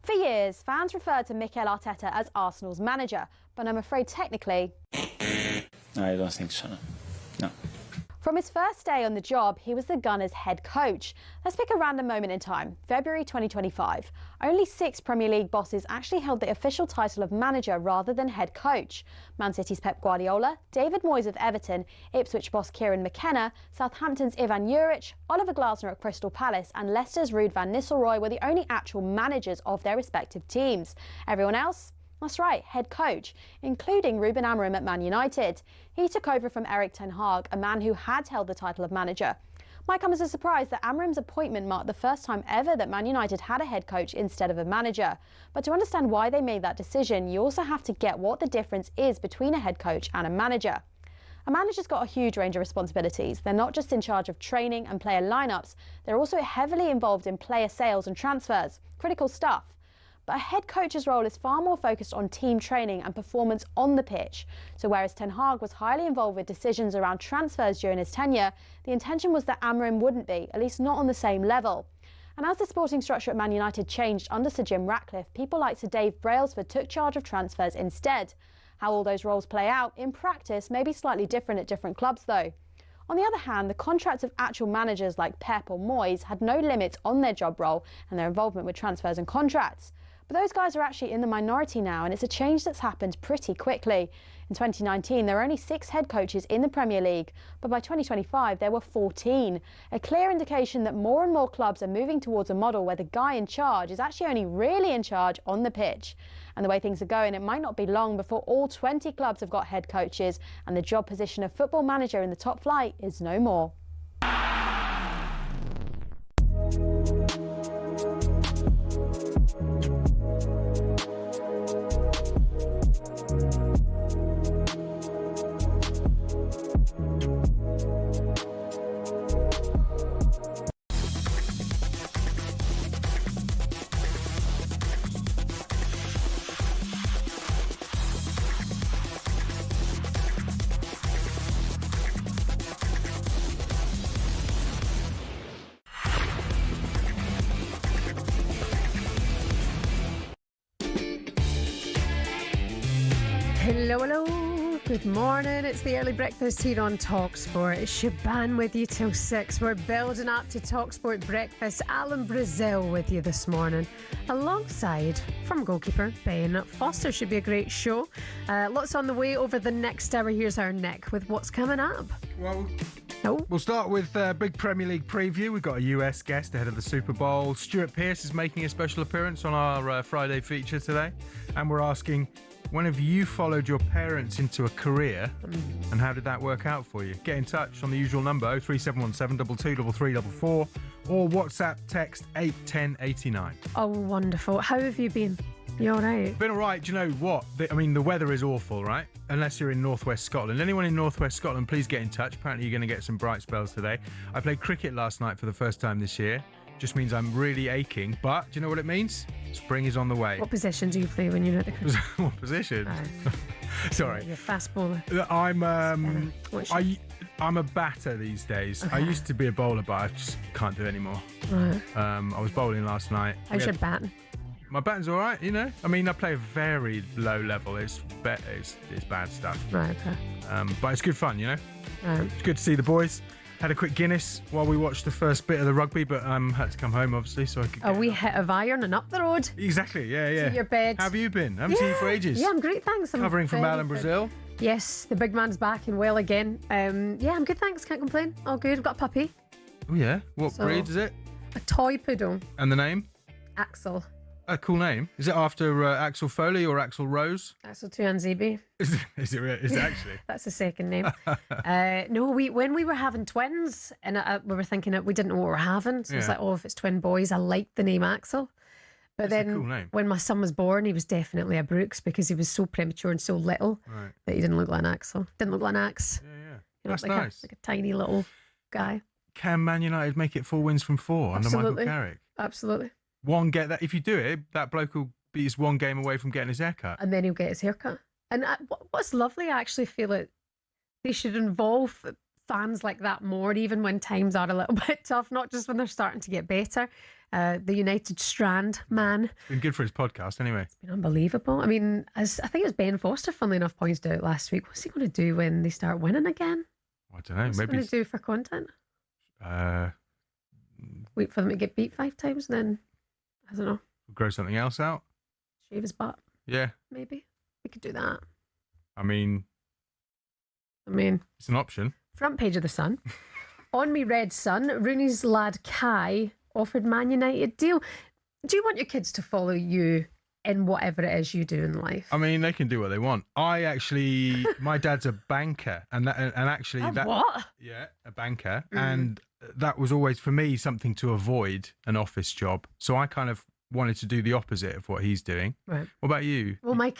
For years, fans referred to Mikel Arteta as Arsenal's manager, but I'm afraid technically... No, I don't think so, no. From his first day on the job, he was the Gunners' head coach. Let's pick a random moment in time, February 2025. Only 6 Premier League bosses actually held the official title of manager rather than head coach. Man City's Pep Guardiola, David Moyes of Everton, Ipswich boss Kieran McKenna, Southampton's Ivan Juric, Oliver Glasner at Crystal Palace and Leicester's Ruud van Nistelrooy were the only actual managers of their respective teams. Everyone else? That's right, head coach, including Ruben Amorim at Man United. He took over from Erik ten Hag, a man who had held the title of manager. Might come as a surprise that Amorim's appointment marked the first time ever that Man United had a head coach instead of a manager. But to understand why they made that decision, you also have to get what the difference is between a head coach and a manager. A manager's got a huge range of responsibilities. They're not just in charge of training and player lineups, they're also heavily involved in player sales and transfers. Critical stuff. But a head coach's role is far more focused on team training and performance on the pitch. So whereas Ten Hag was highly involved with decisions around transfers during his tenure, the intention was that Amorim wouldn't be, at least not on the same level. And as the sporting structure at Man United changed under Sir Jim Ratcliffe, people like Sir Dave Brailsford took charge of transfers instead. How all those roles play out in practice may be slightly different at different clubs though. On the other hand, the contracts of actual managers like Pep or Moyes had no limits on their job role and their involvement with transfers and contracts. But those guys are actually in the minority now, and it's a change that's happened pretty quickly. In 2019, there were only 6 head coaches in the Premier League, but by 2025, there were 14. A clear indication that more and more clubs are moving towards a model where the guy in charge is actually only really in charge on the pitch. And the way things are going, it might not be long before all 20 clubs have got head coaches, and the job position of football manager in the top flight is no more. Hello, hello. Good morning. It's the early breakfast here on talkSPORT. It's Shebahn with you till 6. We're building up to talkSPORT breakfast. Alan Brazil with you this morning, alongside from goalkeeper Ben Foster. Should be a great show. Lots on the way over the next hour. Here's our Nick with what's coming up. Well, we'll start with a big Premier League preview. We've got a US guest ahead of the Super Bowl. Stuart Pearce is making a special appearance on our Friday feature today. And we're asking, when have you followed your parents into a career and how did that work out for you? Get in touch on the usual number 03717 223344 or WhatsApp text 81089. Oh, wonderful. How have you been? You all right? Been all right. Do you know what? The weather is awful, right? Unless you're in northwest Scotland. Anyone in northwest Scotland, please get in touch. Apparently you're going to get some bright spells today. I played cricket last night for the first time this year. Just means I'm really aching, but do you know what it means? Spring is on the way. What position do you play when you're at the cricket? What position? Sorry. You're fast bowler. I'm a batter these days. Okay. I used to be a bowler, but I just can't do it anymore. Right. I was bowling last night. How's your batting? My batting's all right, you know. I mean, I play a very low level. It's bad stuff. Right. Okay. But it's good fun, you know. Right. It's good to see the boys. Had a quick Guinness while we watched the first bit of the rugby, but had to come home obviously so I could. A wee hit of iron and up the road. Exactly, yeah. To your bed. How have you been? I haven't seen you for ages. Yeah, I'm great, thanks. Covering from Alan Brazil. Yes, the big man's back and well again. Yeah, I'm good, thanks. Can't complain. All good. I've got a puppy. Oh yeah. What breed is it? A toy poodle. And the name? Axel. A cool name. Is it after Axel Foley or Axel Rose? Axel Tuanzebe. Is it actually? That's the second name. No, when we were having twins, and we were thinking that we didn't know what we were having, so it's like, if it's twin boys, I liked the name Axel. But That's then a cool name. When my son was born, he was definitely a Brooks because he was so premature and so little that he didn't look like an Axel. Didn't look like an axe. Yeah. That's like nice. Like a tiny little guy. Can Man United make it 4 wins from 4 under Michael Carrick? Absolutely. If you do it, that bloke will be just 1 game away from getting his haircut. And then he'll get his haircut. And what's lovely, I actually feel that they should involve fans like that more, even when times are a little bit tough, not just when they're starting to get better. the United Strand man. It's been good for his podcast anyway. It's been unbelievable. I mean, as I think it was Ben Foster, funnily enough, pointed out last week. What's he going to do when they start winning again? I don't know. What's he going to do for content? Wait for them to get beat 5 times, and then I don't know. Grow something else out. Shave his butt. Yeah. Maybe we could do that. I mean, it's an option. Front page of the Sun. On me red Sun, Rooney's lad Kai offered Man United deal. Do you want your kids to follow you in whatever it is you do in life? I mean, they can do what they want. My dad's a banker, and actually what? Yeah, a banker, and that was always for me something to avoid an office job. So I kind of wanted to do the opposite of what he's doing. Right. What about you? Well, my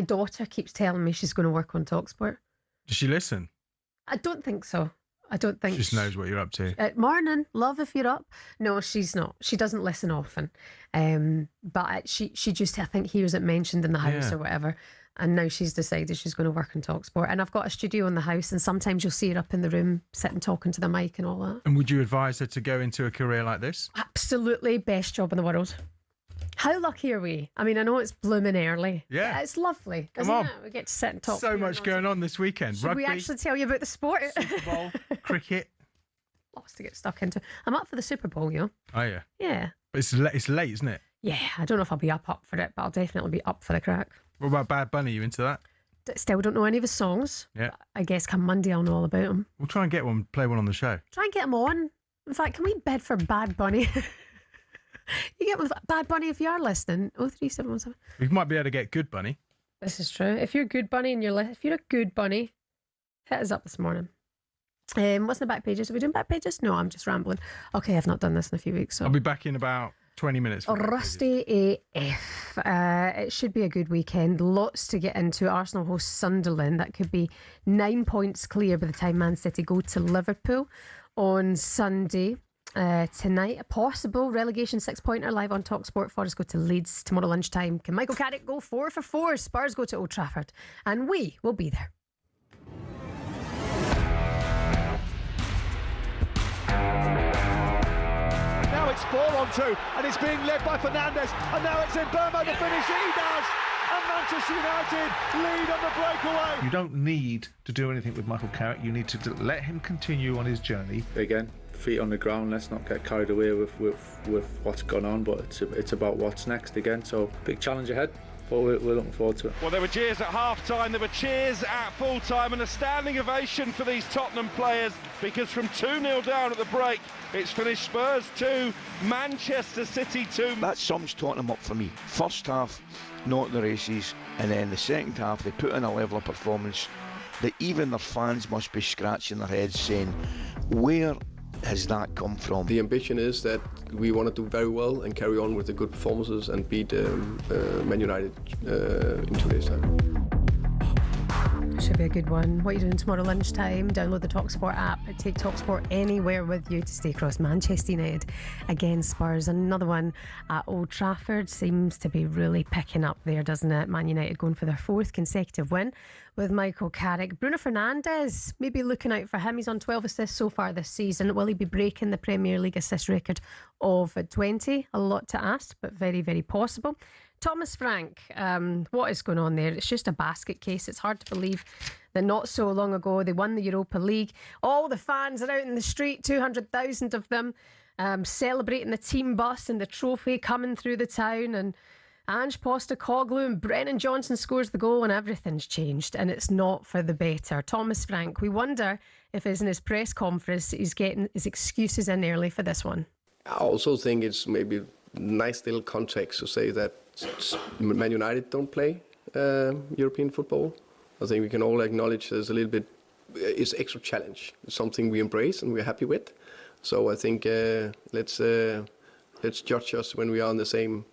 daughter keeps telling me she's going to work on talkSPORT. Does she listen? I don't think so. I don't think she just knows what you're up to. Morning, love, if you're up. No, she's not. She doesn't listen often. But she just, I think, hears it mentioned in the house or whatever. And now she's decided she's going to work on talkSPORT. And I've got a studio in the house, and sometimes you'll see her up in the room sitting talking to the mic and all that. And would you advise her to go into a career like this? Absolutely, best job in the world. How lucky are we? I mean, I know it's blooming early. Yeah. It's lovely, isn't it? We get to sit and talk. So much going on this weekend. Should we actually tell you about the sport? Super Bowl, cricket. Lots to get stuck into. I'm up for the Super Bowl, you know? Oh, yeah. Yeah. But it's late, isn't it? Yeah, I don't know if I'll be up for it, but I'll definitely be up for the crack. What about Bad Bunny? You into that? Still don't know any of his songs. Yeah. I guess come Monday I'll know all about them. We'll try and play one on the show. Try and get him on. In fact, can we bid for Bad Bunny? You get with Bad Bunny if you are listening. 03717. We might be able to get Good Bunny. This is true. If you're Good Bunny and if you're a good bunny, hit us up this morning. What's in the back pages? Are we doing back pages? No, I'm just rambling. Okay, I've not done this in a few weeks. So I'll be back in about 20 minutes. Rusty AF. It should be a good weekend. Lots to get into. Arsenal host Sunderland. That could be 9 points clear by the time Man City go to Liverpool on Sunday. Tonight, a possible relegation 6-pointer live on talkSPORT. Forest go to Leeds tomorrow lunchtime. Can Michael Carrick go 4 for 4? Spurs go to Old Trafford, and we will be there. Now it's 4-on-2, and it's being led by Fernandes, and now it's in Burma to finish. He does, and Manchester United lead on the breakaway. You don't need to do anything with Michael Carrick. You need to let him continue on his journey. Again, feet on the ground. Let's not get carried away with what's gone on. But it's about what's next again. So big challenge ahead. But we're looking forward to it. Well, there were cheers at half-time, there were cheers at full-time, and a standing ovation for these Tottenham players, because from 2-0 down at the break, it's finished Spurs 2, Manchester City 2. That sums Tottenham up for me. First half, not the races, and then the second half, they put in a level of performance that even their fans must be scratching their heads saying, where has that come from? The ambition is that we want to do very well and carry on with the good performances and beat Man United in 2 days' time. Should be a good one. What are you doing tomorrow lunchtime? Download the talkSPORT app. Take talkSPORT anywhere with you to stay across Manchester United against Spurs. Another one at Old Trafford seems to be really picking up there, doesn't it? Man United going for their 4th consecutive win with Michael Carrick. Bruno Fernandes, maybe looking out for him. He's on 12 assists so far this season. Will he be breaking the Premier League assist record of 20? A lot to ask, but very, very possible. Thomas Frank, what is going on there? It's just a basket case. It's hard to believe that not so long ago they won the Europa League. All the fans are out in the street, 200,000 of them, celebrating the team bus and the trophy coming through the town, and Ange Postecoglou and Brennan Johnson scores the goal, and everything's changed, and it's not for the better. Thomas Frank, we wonder if in his press conference he's getting his excuses in early for this one. I also think it's maybe nice little context to say that Man United don't play European football. I think we can all acknowledge there's a little bit, it's extra challenge. It's something we embrace and we're happy with. So I think let's judge us when we are on the same,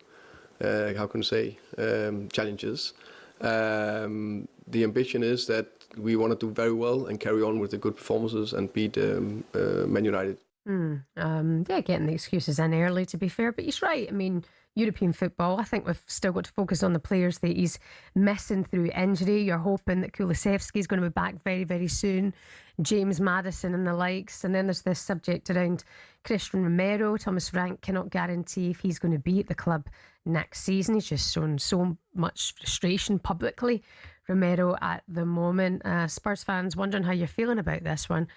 challenges. The ambition is that we want to do very well and carry on with the good performances and beat Man United. Getting the excuses in early, to be fair, but he's right. I mean, European football. I think we've still got to focus on the players that he's missing through injury. You're hoping that Kulusevski's going to be back very, very soon. James Maddison and the likes. And then there's this subject around Christian Romero. Thomas Frank cannot guarantee if he's going to be at the club next season. He's just shown so much frustration publicly, Romero, at the moment. Spurs fans wondering how you're feeling about this one.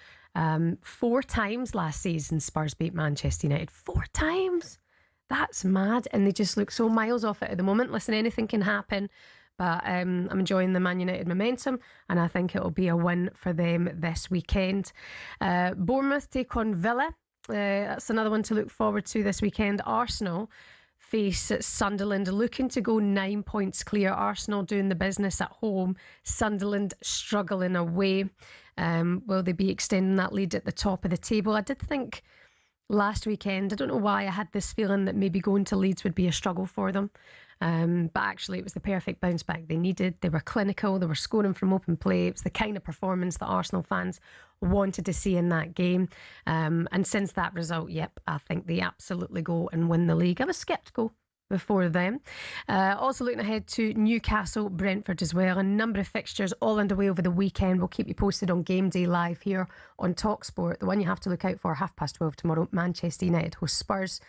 4 times last season Spurs beat Manchester United. 4 times? That's mad. And they just look so miles off it at the moment. Listen, anything can happen. But I'm enjoying the Man United momentum, and I think it'll be a win for them this weekend. Bournemouth take on Villa. That's another one to look forward to this weekend. Arsenal face Sunderland, looking to go 9 points clear. Arsenal doing the business at home, Sunderland struggling away. Will they be extending that lead at the top of the table? I did think last weekend, I don't know why, I had this feeling that maybe going to Leeds would be a struggle for them. But actually it was the perfect bounce back they needed. They were clinical, they were scoring from open play. It was the kind of performance that Arsenal fans wanted to see in that game. And since that result, I think they absolutely go and win the league. I was sceptical before them. Also looking ahead to Newcastle, Brentford as well. A number of fixtures all underway over the weekend. We'll keep you posted on Game Day Live here on talkSPORT. The one you have to look out for, 12:30 tomorrow, Manchester United host Spurs.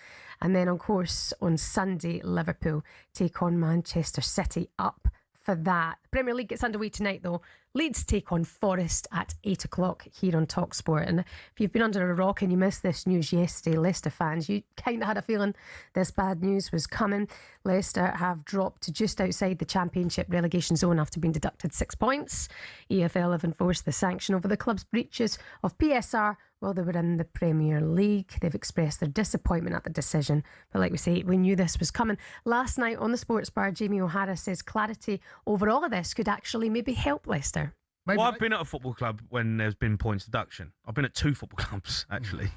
And then, of course, on Sunday, Liverpool take on Manchester City. Up for that. Premier League gets underway tonight, though. Leeds take on Forest at 8 o'clock here on talkSPORT. And if you've been under a rock and you missed this news yesterday, Leicester fans, you kind of had a feeling this bad news was coming. Leicester have dropped to just outside the Championship relegation zone after being deducted 6 points. EFL have enforced the sanction over the club's breaches of PSR while they were in the Premier League. They've expressed their disappointment at the decision. But like we say, we knew this was coming. Last night on the Sports Bar, Jamie O'Hara says clarity over all of this could actually maybe help Leicester. Well, I've been at a football club when there's been points deduction. I've been at 2 football clubs, actually.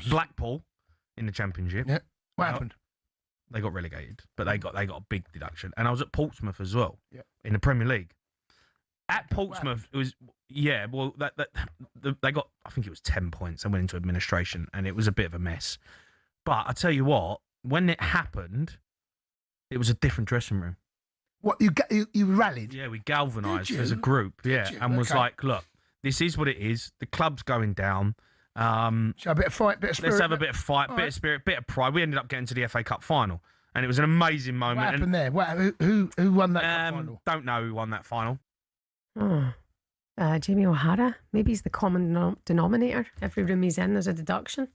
Blackpool in the Championship. Yeah. What happened? They got relegated, but they got a big deduction. And I was at Portsmouth as well, yeah, in the Premier League. At Portsmouth, it was, they got, I think it was 10 points and went into administration, and it was a bit of a mess. But I tell you what, when it happened, it was a different dressing room. What, you rallied? Yeah, we galvanised as a group, and was like, look, this is what it is. The club's going down. So a bit of fight, bit of spirit. Let's have a bit of fight, bit of spirit, bit of pride. We ended up getting to the FA Cup final, and it was an amazing moment. What happened there? Who won that cup final? Don't know who won that final. Jamie O'Hara. Maybe he's the common denominator. Every room he's in, there's a deduction.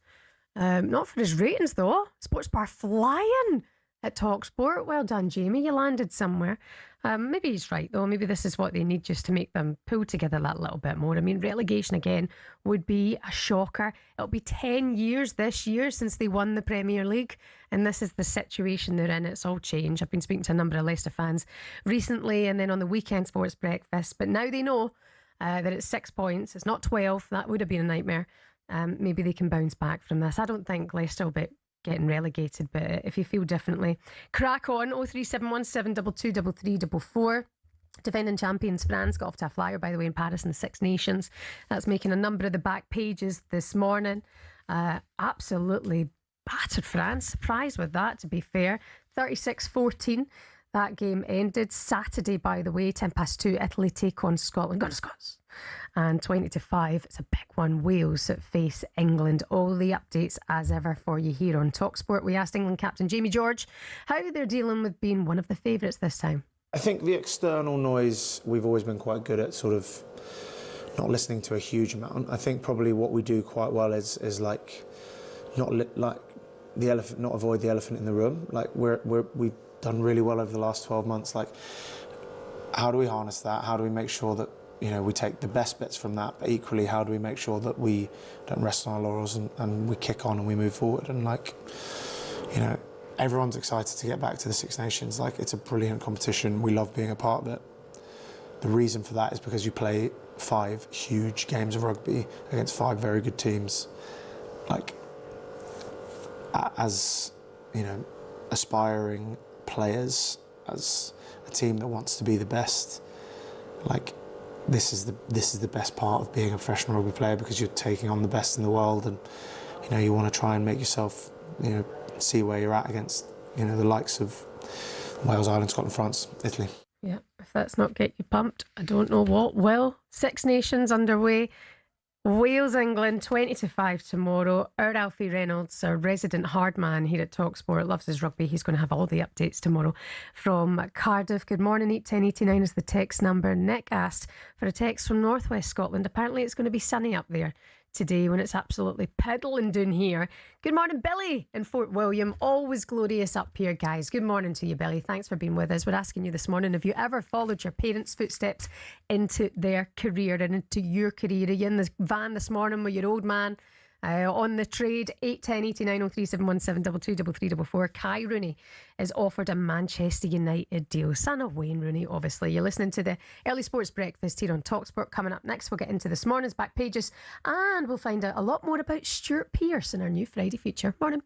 Not for his ratings, though. Sports Bar flying at talkSPORT. Well done, Jamie. You landed somewhere. Maybe he's right, though. Maybe this is what they need just to make them pull together that little bit more. I mean, relegation again would be a shocker. It'll be 10 years this year since they won the Premier League, and this is the situation they're in. It's all changed. I've been speaking to a number of Leicester fans recently and then on the weekend sports breakfast, but now they know that it's 6 points. It's not 12. That would have been a nightmare. Maybe they can bounce back from this. I don't think Leicester will be getting relegated, but if you feel differently, crack on. 03717 223344. Defending champions France got off to a flyer, by the way, in Paris in the Six Nations. That's making a number of the back pages this morning. Absolutely battered France. Surprised with that, to be fair. 36-14. That game ended Saturday, by the way, 2:10. Italy take on Scotland. Go to Scots. And 20-5. It's a big one. Wales face England. All the updates as ever for you here on talkSPORT. We asked England captain Jamie George how they're dealing with being one of the favourites this time. I think the external noise, we've always been quite good at sort of not listening to a huge amount. I think probably what we do quite well is like not the elephant, not avoid the elephant in the room. Like we've done really well over the last 12 months. Like, how do we harness that? How do we make sure that, you know, we take the best bits from that, but equally, how do we make sure that we don't rest on our laurels and we kick on and we move forward? And like, you know, everyone's excited to get back to the Six Nations. Like, it's a brilliant competition. We love being a part of it. The reason for that is because you play 5 huge games of rugby against 5 very good teams. Like, as, you know, aspiring players, as a team that wants to be the best, like, this is the best part of being a professional rugby player, because you're taking on the best in the world, and you know, you want to try and make yourself, you know, see where you're at against you know, the likes of Wales, Ireland, Scotland, France, Italy. Yeah, if that's not get you pumped, I don't know what will. Six Nations underway. Wales, England, 20-5 tomorrow. Our Alfie Reynolds, our resident hard man here at talkSPORT, loves his rugby. He's going to have all the updates tomorrow from Cardiff. Good morning, 81089 is the text number. Nick asked for a text from North West Scotland. Apparently it's going to be sunny up there today when it's absolutely piddling down here. Good morning, Billy in Fort William. Always glorious up here, guys. Good morning to you, Billy. Thanks for being with us. We're asking you this morning, have you ever followed your parents' footsteps into their career and into your career? Are you in the van this morning with your old man on the trade? 81089 03717 223344. Kai Rooney is offered a Manchester United deal. Son of Wayne Rooney, obviously. You're listening to the Early Sports Breakfast here on talkSPORT. Coming up next, we'll get into this morning's back pages and we'll find out a lot more about Stuart Pearce in our new Friday feature. Morning.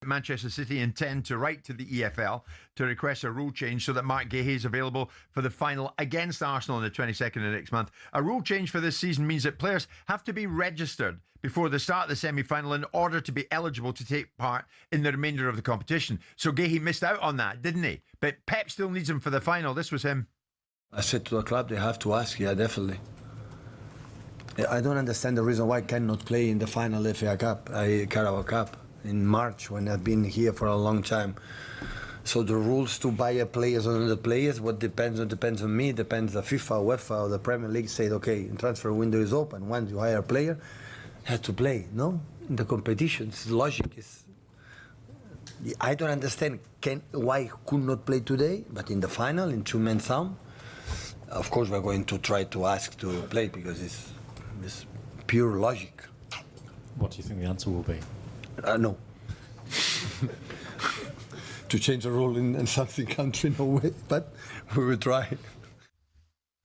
Manchester City intend to write to the EFL to request a rule change so that Mark Gahey is available for the final against Arsenal on the 22nd of next month. A rule change for this season means that players have to be registered before the start of the semi-final in order to be eligible to take part in the remainder of the competition. So Gahey missed out on that, didn't he? But Pep still needs him for the final. This was him. I said to the club, they have to ask. Yeah, definitely. I don't understand the reason why I cannot play in the final FA Cup, Carabao Cup, in March when I've been here for a long time. So the rules to buy a players on the players, what depends on me, depends the FIFA, UEFA, or the Premier League said, okay, the transfer window is open. Once you hire a player, has to play, no? In the competitions, logic is. I don't understand why he could not play today, but in the final, in two-man sound, of course we're going to try to ask to play because it's pure logic. What do you think the answer will be? No. To change the rule in something country, no way, but we will try.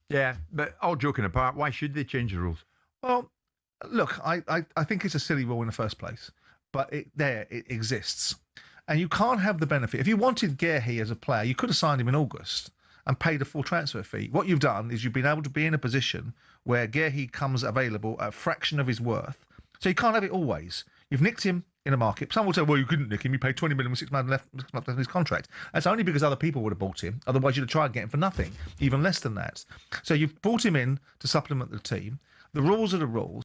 Yeah, but all joking apart, why should they change the rules? Well, look, I think it's a silly rule in the first place, but it exists. And you can't have the benefit. If you wanted Gahey as a player, you could have signed him in August and paid a full transfer fee. What you've done is you've been able to be in a position where Gahey comes available at a fraction of his worth. So you can't have it always. You've nicked him in a market. Some will say, well, you couldn't nick him. You paid 20 million with 6 months left in his contract. That's only because other people would have bought him. Otherwise, you'd have tried to get him for nothing, even less than that. So you've brought him in to supplement the team. The rules are the rules.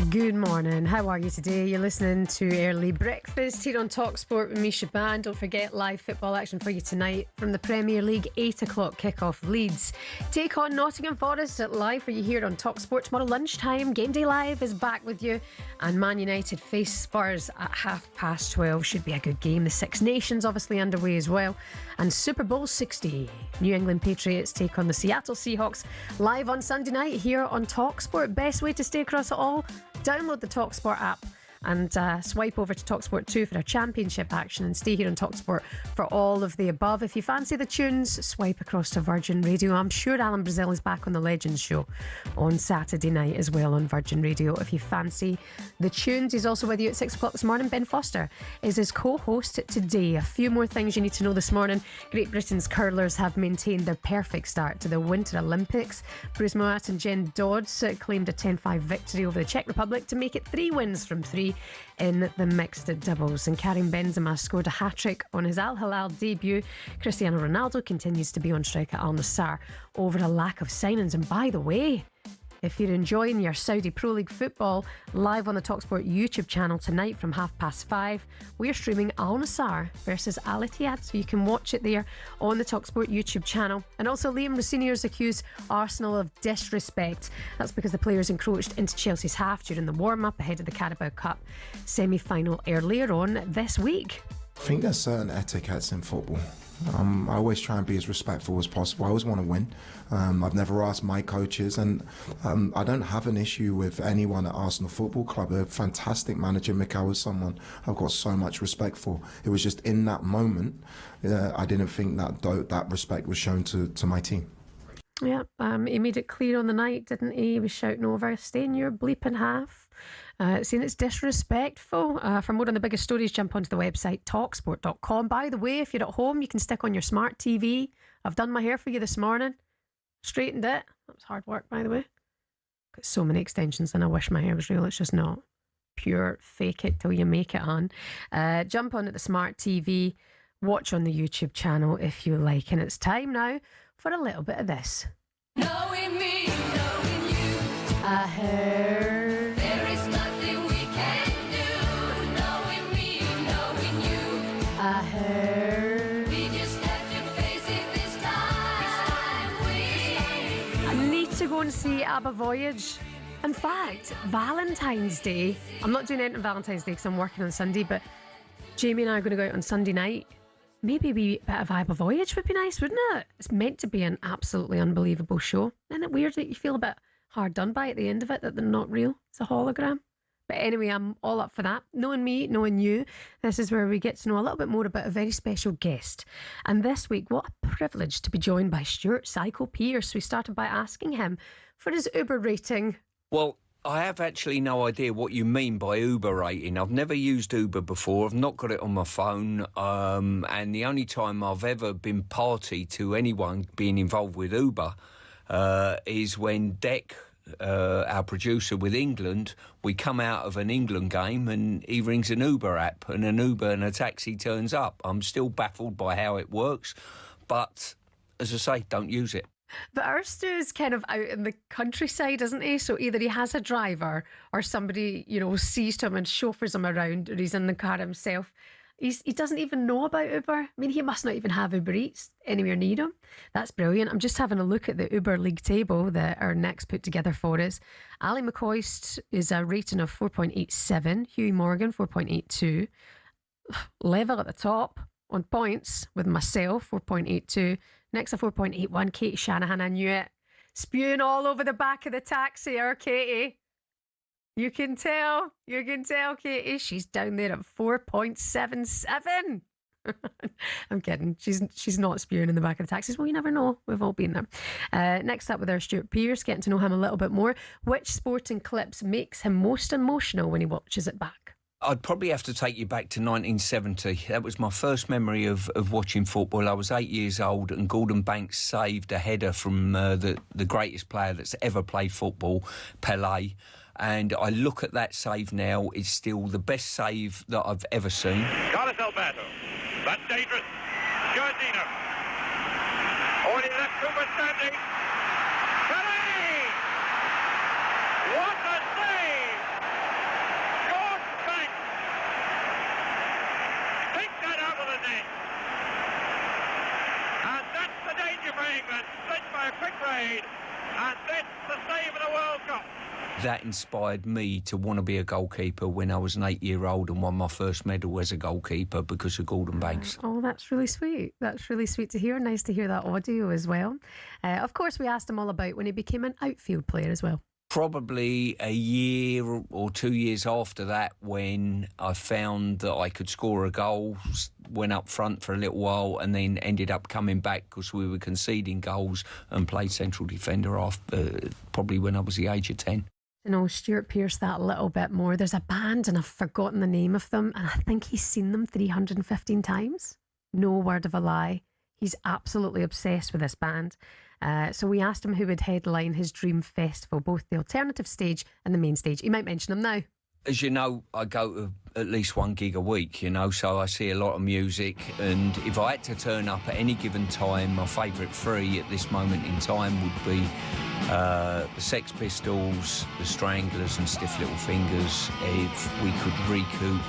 Good morning. How are you today? You're listening to Early Breakfast here on talkSPORT with me, Shebahn. Don't forget, live football action for you tonight from the Premier League. 8 o'clock kickoff. Leeds take on Nottingham Forest at live for you here on talkSPORT tomorrow lunchtime. Game Day Live is back with you. And Man United face Spurs at 12:30. Should be a good game. The Six Nations obviously underway as well. And Super Bowl 60. New England Patriots take on the Seattle Seahawks live on Sunday night here on talkSPORT. Best way to stay across it all? Download the talkSPORT app and swipe over to talkSPORT 2 for our championship action, and stay here on talkSPORT for all of the above. If you fancy the tunes, swipe across to Virgin Radio. I'm sure Alan Brazil is back on the Legends show on Saturday night as well on Virgin Radio. If you fancy the tunes, he's also with you at 6 o'clock this morning. Ben Foster is his co-host today. A few more things you need to know this morning. Great Britain's curlers have maintained their perfect start to the Winter Olympics. Bruce Moat and Jen Dodds claimed a 10-5 victory over the Czech Republic to make it 3 wins from 3 in the mixed doubles. And Karim Benzema scored a hat-trick on his Al Hilal debut. Cristiano Ronaldo continues to be on strike at Al Nassr over a lack of signings. And by the way, if you're enjoying your Saudi Pro League football, live on the talkSPORT YouTube channel tonight from 5:30, we're streaming Al Nassr versus Al Ittihad, so you can watch it there on the talkSPORT YouTube channel. And also, Liam Rossiniers accused Arsenal of disrespect. That's because the players encroached into Chelsea's half during the warm-up ahead of the Carabao Cup semi-final earlier on this week. I think there's certain etiquettes in football. I always try and be as respectful as possible. I always want to win. I've never asked my coaches, and I don't have an issue with anyone at Arsenal Football Club. A fantastic manager, Mikel, was someone I've got so much respect for. It was just in that moment, I didn't think that respect was shown to my team. Yeah, he made it clear on the night, didn't he? He was shouting over, stay in your bleeping half. Saying it's disrespectful. For more on the biggest stories, jump onto the website talksport.com. By the way, if you're at home, you can stick on your smart TV. I've done my hair for you this morning. Straightened it. That was hard work, by the way. Got so many extensions and I wish my hair was real. It's just not. Pure fake it till you make it on. Jump on at the smart TV. Watch on the YouTube channel if you like. And it's time now for a little bit of this. Knowing me, knowing you. I heard. There is nothing we can do. Knowing me, knowing you. I heard. We just have to face it this time. I need to go and see ABBA Voyage. In fact, Valentine's Day. I'm not doing anything on Valentine's Day because I'm working on Sunday, but Jamie and I are going to go out on Sunday night. Maybe a wee bit of ABBA Voyage would be nice, wouldn't it? It's meant to be an absolutely unbelievable show. Isn't it weird that you feel a bit hard done by at the end of it, that they're not real? It's a hologram. But anyway, I'm all up for that. Knowing me, knowing you, this is where we get to know a little bit more about a very special guest. And this week, what a privilege to be joined by Stuart Psycho Pearce. We started by asking him for his Uber rating. Well, I have actually no idea what you mean by Uber rating. I've never used Uber before. I've not got it on my phone. And the only time I've ever been party to anyone being involved with Uber is when Deck, our producer with England, we come out of an England game and he rings an Uber app and an Uber and a taxi turns up. I'm still baffled by how it works. But, as I say, don't use it. But our Stu is kind of out in the countryside, isn't he? So either he has a driver or somebody, sees to him and chauffeurs him around, or he's in the car himself. He doesn't even know about Uber. I mean, he must not even have Uber Eats anywhere near him. That's brilliant. I'm just having a look at the Uber league table that our next put together for us. Ali McCoist is a rating of 4.87. Hughie Morgan, 4.82. Level at the top on points with myself, 4.82. Next, a 4.81, Katie Shanahan. I knew it. Spewing all over the back of the taxi, our Katie. You can tell, Katie. She's down there at 4.77. I'm kidding. She's not spewing in the back of the taxis. Well, you never know. We've all been there. Next up with our Stuart Pearce, getting to know him a little bit more. Which sporting clips makes him most emotional when he watches it back? I'd probably have to take you back to 1970. That was my first memory of watching football. I was 8 years old and Gordon Banks saved a header from the greatest player that's ever played football, Pelé. And I look at that save now, it's still the best save that I've ever seen. Carlos Alberto. That's dangerous. Giordino. Already left Cooper standing. Pelé! What a save! Gordon Banks! Take that out of the net. And that's the danger for England. Sent by a quick raid. And that's the save of the World Cup. That inspired me to want to be a goalkeeper when I was an 8-year-old and won my first medal as a goalkeeper because of Gordon Banks. Oh, that's really sweet. That's really sweet to hear. Nice to hear that audio as well. Of course, we asked him all about when he became an outfield player as well. Probably a year or 2 years after that, when I found that I could score a goal, went up front for a little while, and then ended up coming back because we were conceding goals, and played central defender after, probably when I was the age of 10. You know, Stuart Pearce that little bit more. There's a band and I've forgotten the name of them, and I think he's seen them 315 times. No word of a lie. He's absolutely obsessed with this band. So we asked him who would headline his dream festival, both the alternative stage and the main stage. He might mention them now. As you know, I go to at least one gig a week, you know, so I see a lot of music. And if I had to turn up at any given time, my favourite three at this moment in time would be the Sex Pistols, the Stranglers and Stiff Little Fingers. If we could recoup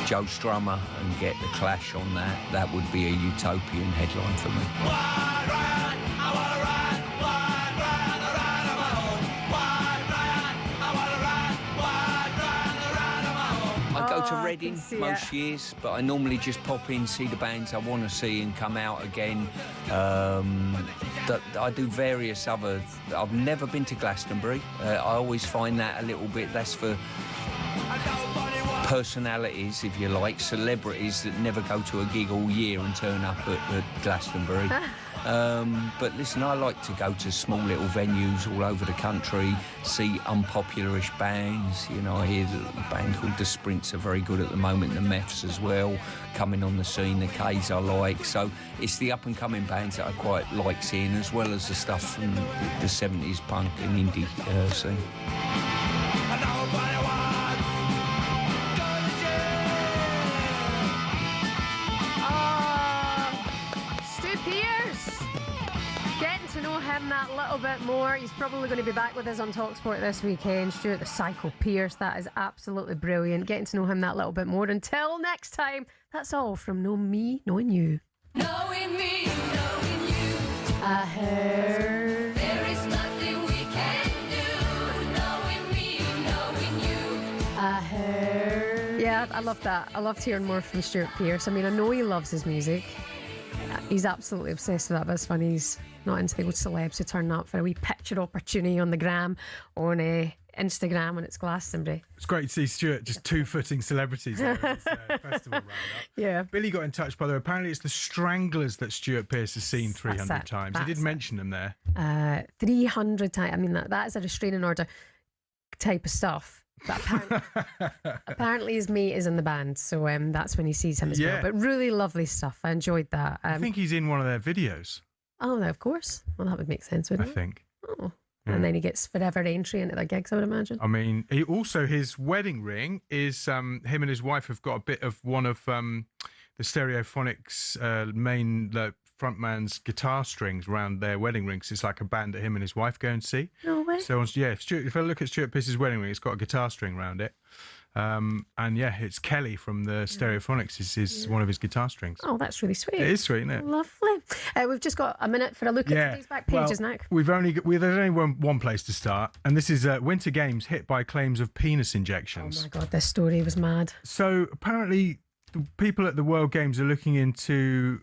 Joe Strummer and get the Clash on that, that would be a utopian headline for me. I go to Reading most years, but I normally just pop in, see the bands I want to see and come out again. I do various other... I've never been to Glastonbury. I always find that a little bit... That's for personalities, if you like, celebrities that never go to a gig all year and turn up at Glastonbury. But listen, I like to go to small little venues all over the country, see unpopularish bands. You know, I hear a band called The Sprints are very good at the moment, the Meths as well, coming on the scene, the K's I like. So it's the up-and-coming bands that I quite like seeing, as well as the stuff from the 70s punk and indie scene. To know him that little bit more. He's probably going to be back with us on talkSPORT this weekend. Stuart the Psycho Pearce, that is absolutely brilliant. Getting to know him that little bit more. Until next time, that's all from Know Me, Knowing You. Knowing me, knowing you. I heard There is nothing we can do. Knowing me, knowing you. I heard. Yeah, I love that. I loved hearing more from Stuart Pearce. I mean, I know he loves his music. He's absolutely obsessed with that, but it's funny he's not into the old celebs who turn up for a wee picture opportunity on the gram, on Instagram when it's Glastonbury. It's great to see Stuart just two-footing celebrities there at this festival roundup. Yeah. Billy got in touch, by the way. Apparently it's the Stranglers that Stuart Pearce has seen 300 times. He did mention them there. 300 times. I mean, that is a restraining order type of stuff. But apparently his mate is in the band, so that's when he sees him as well. But really lovely stuff. I enjoyed that. I think he's in one of their videos. Oh, no, of course. Well, that would make sense, wouldn't it? I think. Oh. Yeah. And then he gets forever entry into their gigs, I would imagine. I mean, his wedding ring is him and his wife have got a bit of one of the Stereophonics main frontman's guitar strings around their wedding ring. It's like a band that him and his wife go and see. No way. So if I look at Stuart Pearce's wedding ring, it's got a guitar string around it. And it's Kelly from the Stereophonics is one of his guitar strings. Oh, that's really sweet. It is sweet, isn't it? Lovely. We've just got a minute for a look at today's back pages, Nick. There's only one place to start, and this is Winter Games hit by claims of penis injections. Oh my God, this story was mad. So apparently, the people at the World Games are looking into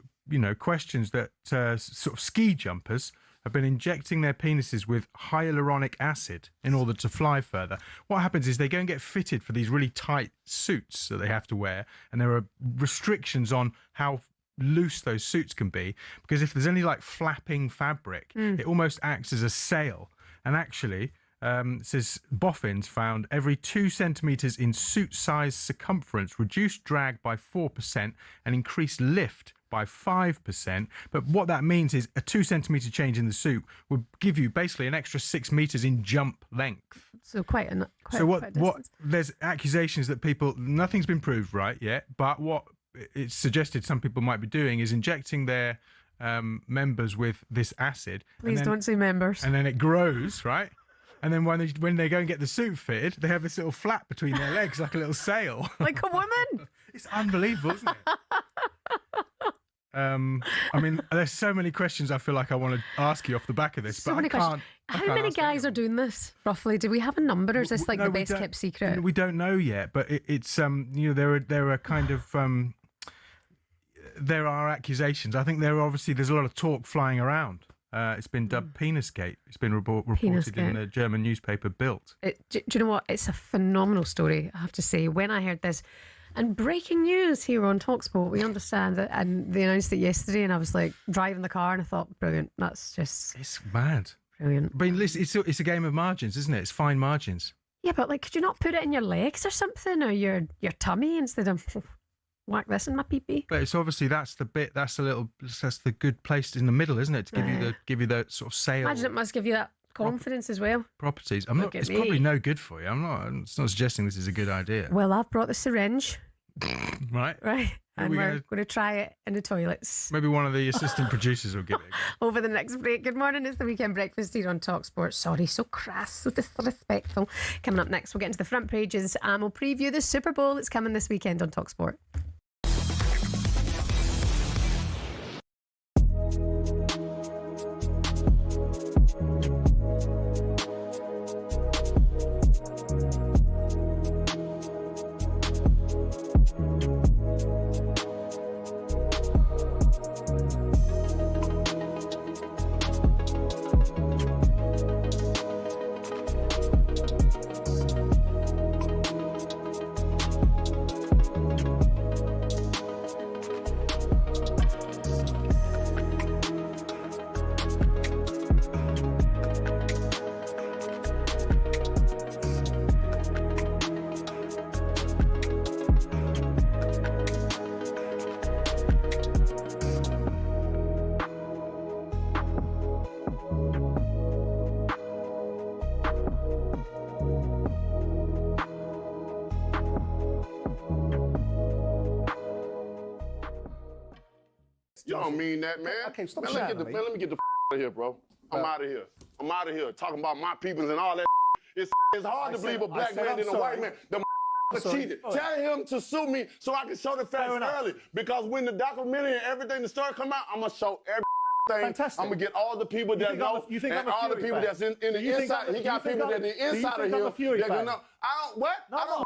questions that sort of ski jumpers have been injecting their penises with hyaluronic acid in order to fly further. What happens is they go and get fitted for these really tight suits that they have to wear, and there are restrictions on how loose those suits can be, because if there's any flapping fabric, it almost acts as a sail. And actually, it says boffins found every 2 centimetres in suit size circumference reduced drag by 4% and increased lift by 5%. But what that means is a 2 centimetre change in the suit would give you basically an extra 6 metres in jump length. So quite a there's accusations that nothing's been proved right yet, but what it's suggested some people might be doing is injecting their members with this acid. Please don't say members. And then it grows, right? And then when they go and get the suit fitted, they have this little flap between their legs like a little sail. Like a woman. It's unbelievable, isn't it? I mean, there's so many questions I feel like I want to ask you off the back of this, but I can't. How many guys are doing this, roughly? Do we have a number, or is this the best kept secret? We don't know yet, but it's there are kind of there are accusations. I think there's a lot of talk flying around It's been dubbed Penisgate. It's been reported in Penisgate. the German newspaper Bild. Do you know what? It's a phenomenal story, I have to say. When I heard this, and breaking news here on talkSPORT, we understand that, and they announced it yesterday, and I was like driving the car, and I thought, brilliant. That's just It's mad. brilliant. But listen, it's a game of margins, isn't it? It's fine margins. Yeah, but like, could you not put it in your legs or something, or your tummy instead of whack this in my pee-pee? But it's obviously that's the good place in the middle, isn't it? To give you the sort of sail Imagine it must give you that confidence as well. properties. Look at It's me. probably no good for you. It's not suggesting this is a good idea. Well, I've brought the syringe, Right? right? And we we're gonna- going to try it in the toilets Maybe one of the assistant producers will give it a go. over the next break. Good morning, it's the Weekend Breakfast here on talkSPORT. Sorry, so crass, so disrespectful. Coming up next, we'll get into the front pages and we'll preview the Super Bowl that's coming this weekend on talkSPORT. You don't mean that, man. Okay, stop man, shouting at me. let me get the out of here, bro. I'm out of here. I'm out of here. Talking about my people and all that. It's hard to believe a black man than a white man. The cheated. Tell him to sue me so I can show the facts early. Because when the documentary and everything, the story come out, I'm gonna show everything. Fantastic. I'm gonna get all the people that know and all the people that's in the inside. He got people that the inside of him. That can know. I don't I don't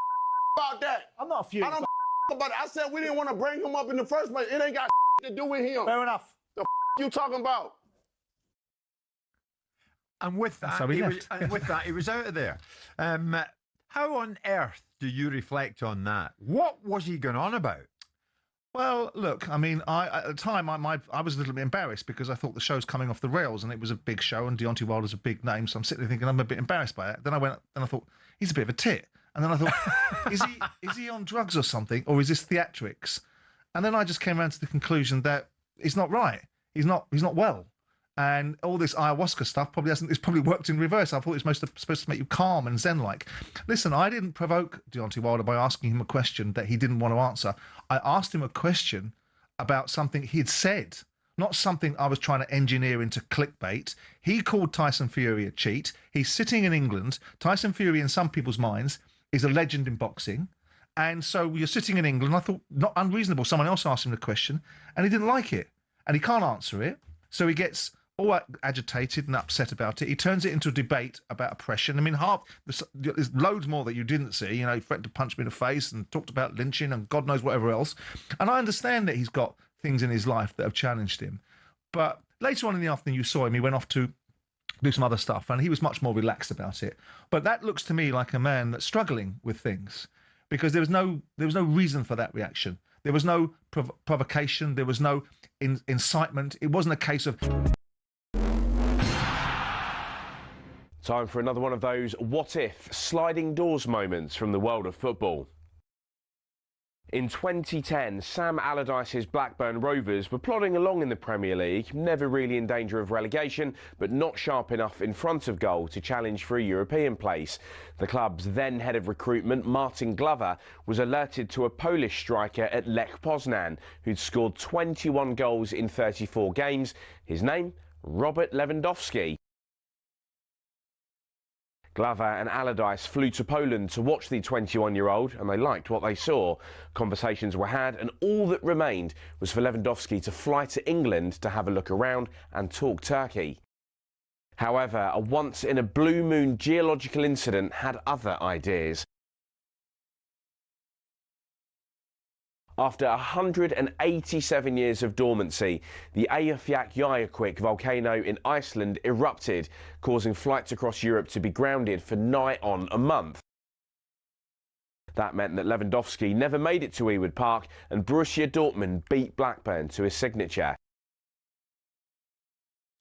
about that. I'm not a Fury I don't about it. I said we didn't want to bring him up in the first place. It ain't got to do with him. Fair enough. The you talking about? And with that, he was out of there. How on earth do you reflect on that? What was he going on about? Well, look, I mean, at the time, I was a little bit embarrassed because I thought the show's coming off the rails and it was a big show and Deontay Wilder's a big name, so I'm sitting there thinking I'm a bit embarrassed by it. Then I thought, he's a bit of a tit. And then I thought, is he on drugs or something, or is this theatrics? And then I just came around to the conclusion that it's not right. He's not well. And all this ayahuasca stuff it's probably worked in reverse. I thought it was supposed to make you calm and zen-like. Listen, I didn't provoke Deontay Wilder by asking him a question that he didn't want to answer. I asked him a question about something he'd said, not something I was trying to engineer into clickbait. He called Tyson Fury a cheat. He's sitting in England. Tyson Fury, in some people's minds, is a legend in boxing. And so you're sitting in England. I thought, not unreasonable. Someone else asked him the question, and he didn't like it. And he can't answer it. So he gets all agitated and upset about it. He turns it into a debate about oppression. I mean, there's loads more that you didn't see. You know, he threatened to punch me in the face and talked about lynching and God knows whatever else. And I understand that he's got things in his life that have challenged him. But later on in the afternoon, you saw him. He went off to do some other stuff, and he was much more relaxed about it. But that looks to me like a man that's struggling with things, because there was no reason for that reaction. There was no provocation. There was no incitement. It wasn't a case of... Time for another one of those what-if sliding doors moments from the world of football. In 2010, Sam Allardyce's Blackburn Rovers were plodding along in the Premier League, never really in danger of relegation, but not sharp enough in front of goal to challenge for a European place. The club's then head of recruitment, Martin Glover, was alerted to a Polish striker at Lech Poznan, who'd scored 21 goals in 34 games. His name, Robert Lewandowski. Glover and Allardyce flew to Poland to watch the 21-year-old, and they liked what they saw. Conversations were had, and all that remained was for Lewandowski to fly to England to have a look around and talk Turkey. However, a once-in-a-blue-moon geological incident had other ideas. After 187 years of dormancy, the Eyjafjallajökull volcano in Iceland erupted, causing flights across Europe to be grounded for nigh on a month. That meant that Lewandowski never made it to Ewood Park, and Borussia Dortmund beat Blackburn to his signature.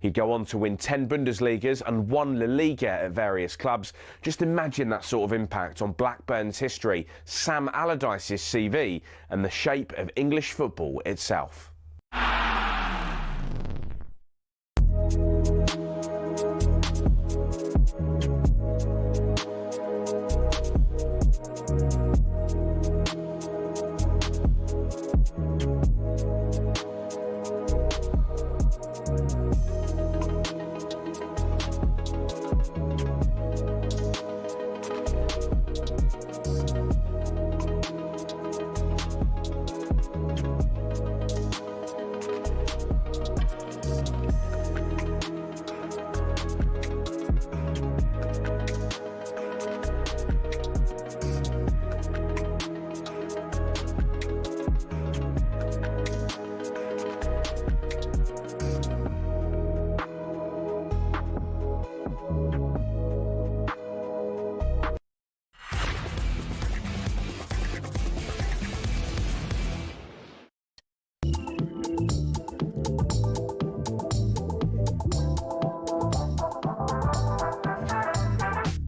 He'd go on to win 10 Bundesligas and 1 La Liga at various clubs. Just imagine that sort of impact on Blackburn's history, Sam Allardyce's CV, and the shape of English football itself.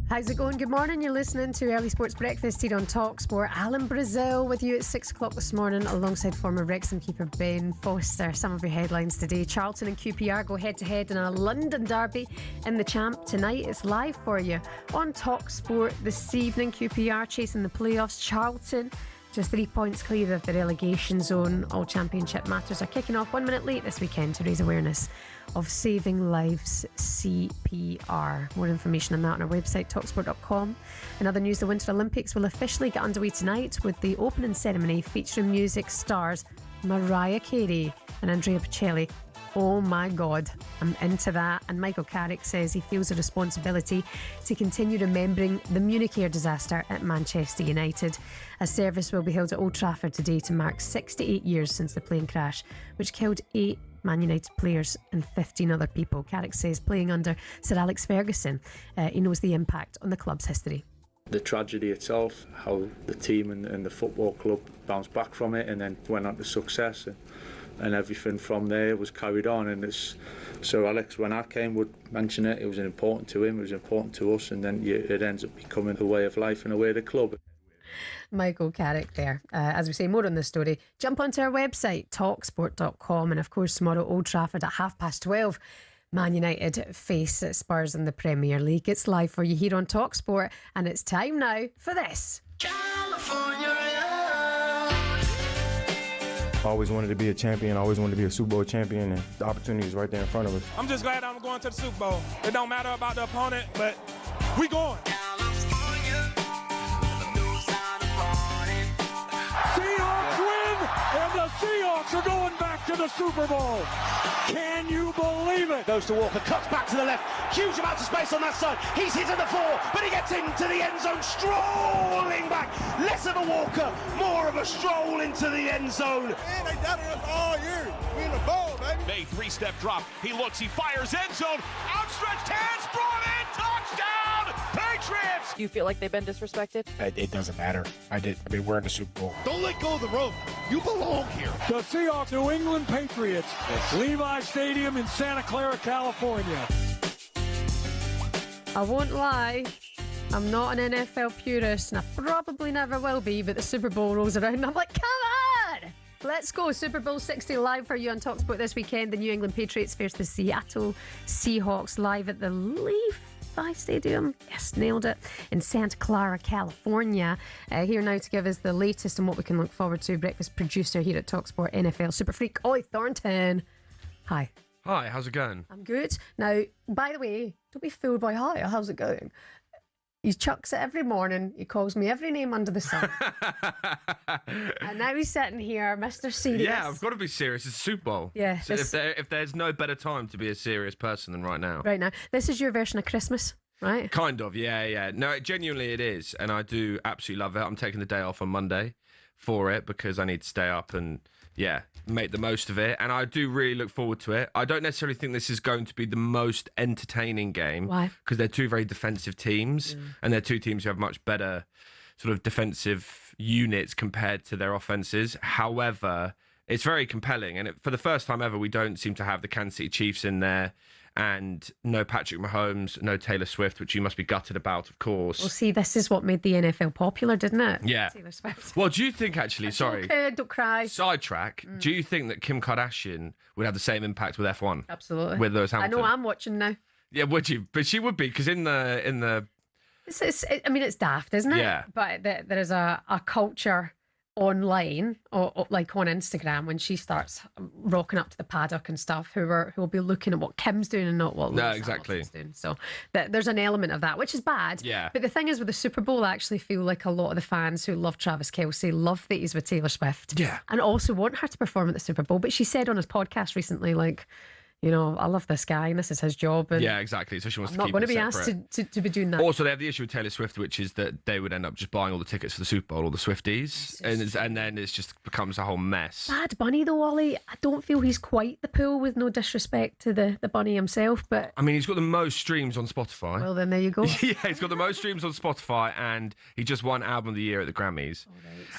How's it going? Good morning. You're listening to Early Sports Breakfast here on talkSPORT. Alan Brazil with you at 6 o'clock this morning alongside former Wrexham keeper Ben Foster. Some of your headlines today. Charlton and QPR go head to head in a London derby in the Champ tonight. It's live for you on talkSPORT this evening. QPR chasing the playoffs. Charlton just 3 points clear of the relegation zone. All championship matters are kicking off 1 minute late this weekend to raise awareness of Saving Lives CPR. More information on that on our website, talksport.com. In other news, the Winter Olympics will officially get underway tonight with the opening ceremony featuring music stars Mariah Carey and Andrea Bocelli. Oh my God, I'm into that. And Michael Carrick says he feels a responsibility to continue remembering the Munich air disaster at Manchester United. A service will be held at Old Trafford today to mark 68 years since the plane crash, which killed 8 Man United players and 15 other people. Carrick says playing under Sir Alex Ferguson, he knows the impact on the club's history. The tragedy itself, how the team and the football club bounced back from it and then went on to success, and everything from there was carried on. And it's Sir Alex, when I came, would mention it. It was important to him, it was important to us, and then it ends up becoming a way of life and a way of the club. Michael Carrick there. As we say, more on this story, jump onto our website, talksport.com. And of course, tomorrow, Old Trafford at 12:30. Man United face Spurs in the Premier League. It's live for you here on talkSPORT, and it's time now for this. I always wanted to be a champion. I always wanted to be a Super Bowl champion, and the opportunity is right there in front of us. I'm just glad I'm going to the Super Bowl. It don't matter about the opponent, but we going. Seahawks win, and the Seahawks are going back to the Super Bowl. Can you believe it? Goes to Walker, cuts back to the left. Huge amount of space on that side. He's hitting the 4, but he gets into the end zone, strolling back. Less of a Walker, more of a stroll into the end zone. Man, they doubted us all year. We in the bowl, baby. May 3-step drop. He looks, he fires, end zone. Outstretched hands, brought in, touchdown, Patriots! Do you feel like they've been disrespected? It doesn't matter. I mean, we're in the Super Bowl. Don't let go of the rope. You belong here. The Seahawks, New England Patriots, Levi Stadium in Santa Clara, California. I won't lie, I'm not an NFL purist, and I probably never will be, but the Super Bowl rolls around and I'm like, come on! Let's go. Super Bowl 60 live for you on talkSPORT this weekend. The New England Patriots face the Seattle Seahawks live at the Levi Stadium. Yes, nailed it. In Santa Clara, California. Here now to give us the latest on what we can look forward to, breakfast producer here at talkSPORT, NFL super freak, Ollie Thornton. Hi. Hi, how's it going? I'm good. Now, by the way, don't be fooled by hi. How's it going? He chucks it every morning. He calls me every name under the sun. And now he's sitting here, Mr. Serious. Yeah, I've got to be serious. It's Super Bowl. Yeah. So if there's no better time to be a serious person than right now. Right now. This is your version of Christmas, right? Kind of, yeah. No, genuinely it is. And I do absolutely love it. I'm taking the day off on Monday for it because I need to stay up and, make the most of it. And I do really look forward to it. I don't necessarily think this is going to be the most entertaining game. Why? Because they're two very defensive teams, and they're two teams who have much better sort of defensive units compared to their offenses. However, it's very compelling. And for the first time ever, we don't seem to have the Kansas City Chiefs in there. And no Patrick Mahomes, no Taylor Swift, which you must be gutted about, of course. Well, see, this is what made the NFL popular, didn't it? Yeah. Taylor Swift. Well, do you think, actually, sorry, Okay, don't cry. sidetrack, do you think that Kim Kardashian would have the same impact with F1? Absolutely. With Lewis Hamilton? I know I'm watching now. Yeah, would you? But she would be, because in the I mean, it's daft, isn't it? Yeah. But there is a culture online, or like on Instagram, when she starts rocking up to the paddock and stuff, who will be looking at what Kim's doing and not what No, Lewis exactly. Hamilton's doing. So there's an element of that, which is bad. Yeah. But the thing is, with the Super Bowl, I actually feel like a lot of the fans who love Travis Kelce love that he's with Taylor Swift. Yeah. And also want her to perform at the Super Bowl. But she said on his podcast recently, like, you know, I love this guy and this is his job. And Yeah, exactly. So she wants I'm to not keep going to it be asked separate. to be doing that. Also, they have the issue with Taylor Swift, which is that they would end up just buying all the tickets for the Super Bowl, all the Swifties, and then it just becomes a whole mess. Bad Bunny though, Ollie. I don't feel he's quite the pool, with no disrespect to the Bunny himself, but I mean, he's got the most streams on Spotify. well, then there you go. Yeah, he's got the most streams on Spotify, and he just won Album of the Year at the Grammys.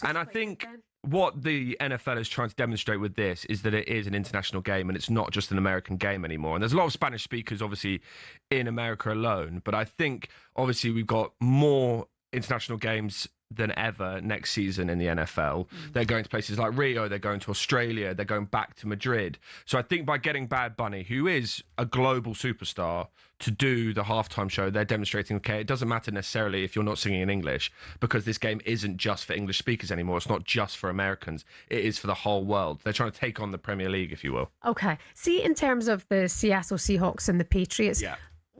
And I think what the NFL is trying to demonstrate with this is that it is an international game, and it's not just an American game anymore. And there's a lot of Spanish speakers, obviously, in America alone. But I think, obviously, we've got more international games than ever next season in the NFL. They're going to places like Rio, they're going to Australia, they're going back to Madrid. So I think by getting Bad Bunny, who is a global superstar, to do the halftime show, they're demonstrating, okay, it doesn't matter necessarily if you're not singing in English, because this game isn't just for English speakers anymore. It's not just for Americans. It is for the whole world. They're trying to take on the Premier League, if you will. Okay. See, in terms of the Seattle Seahawks and the Patriots,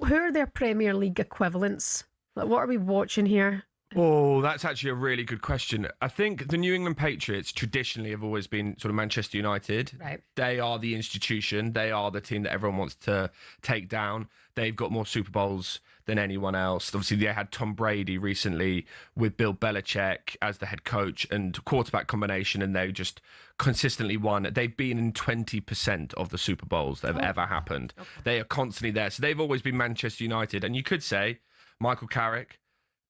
who are their Premier League equivalents? Like, what are we watching here? Oh, that's actually a really good question. I think the New England Patriots traditionally have always been sort of Manchester United. Right. They are the institution. They are the team that everyone wants to take down. They've got more Super Bowls than anyone else. Obviously, they had Tom Brady recently with Bill Belichick as the head coach and quarterback combination, and they just consistently won. They've been in 20% of the Super Bowls that have ever happened. Okay. They are constantly there. So they've always been Manchester United. And you could say Michael Carrick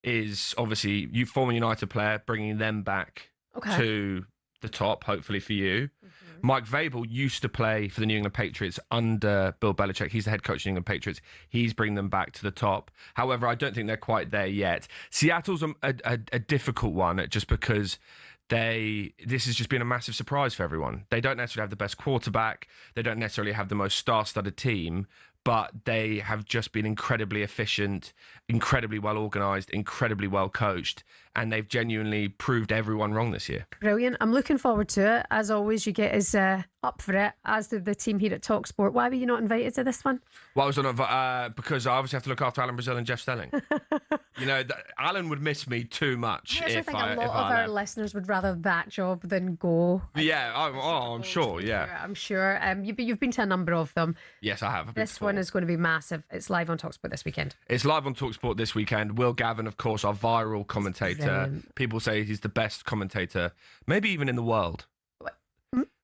is obviously you former United player, bringing them back to the top, hopefully for you. Mike Vrabel used to play for the New England Patriots under Bill Belichick. He's the head coach of the New England Patriots. He's bringing them back to the top. However, I don't think they're quite there yet. Seattle's a difficult one just because this has just been a massive surprise for everyone. They don't necessarily have the best quarterback. They don't necessarily have the most star-studded team, but they have just been incredibly efficient, incredibly well organised, incredibly well coached, and they've genuinely proved everyone wrong this year. Brilliant. I'm looking forward to it. As always, you get us up for it, as did the team here at talkSPORT. Why were you not invited to this one? Well, I was on because I obviously have to look after Alan Brazil and Jeff Stelling. You know, Alan would miss me too much I if think I a lot if of I our left. listeners would rather that job than go. Yeah, I'm sure, yeah. I'm sure. You've been to a number of them. Yes, I have. I've been This before. one is going to be massive. It's live on talkSPORT this weekend. It's live on talkSPORT this weekend. Will Gavin, of course, our viral commentator. Brilliant. People say he's the best commentator, maybe even in the world.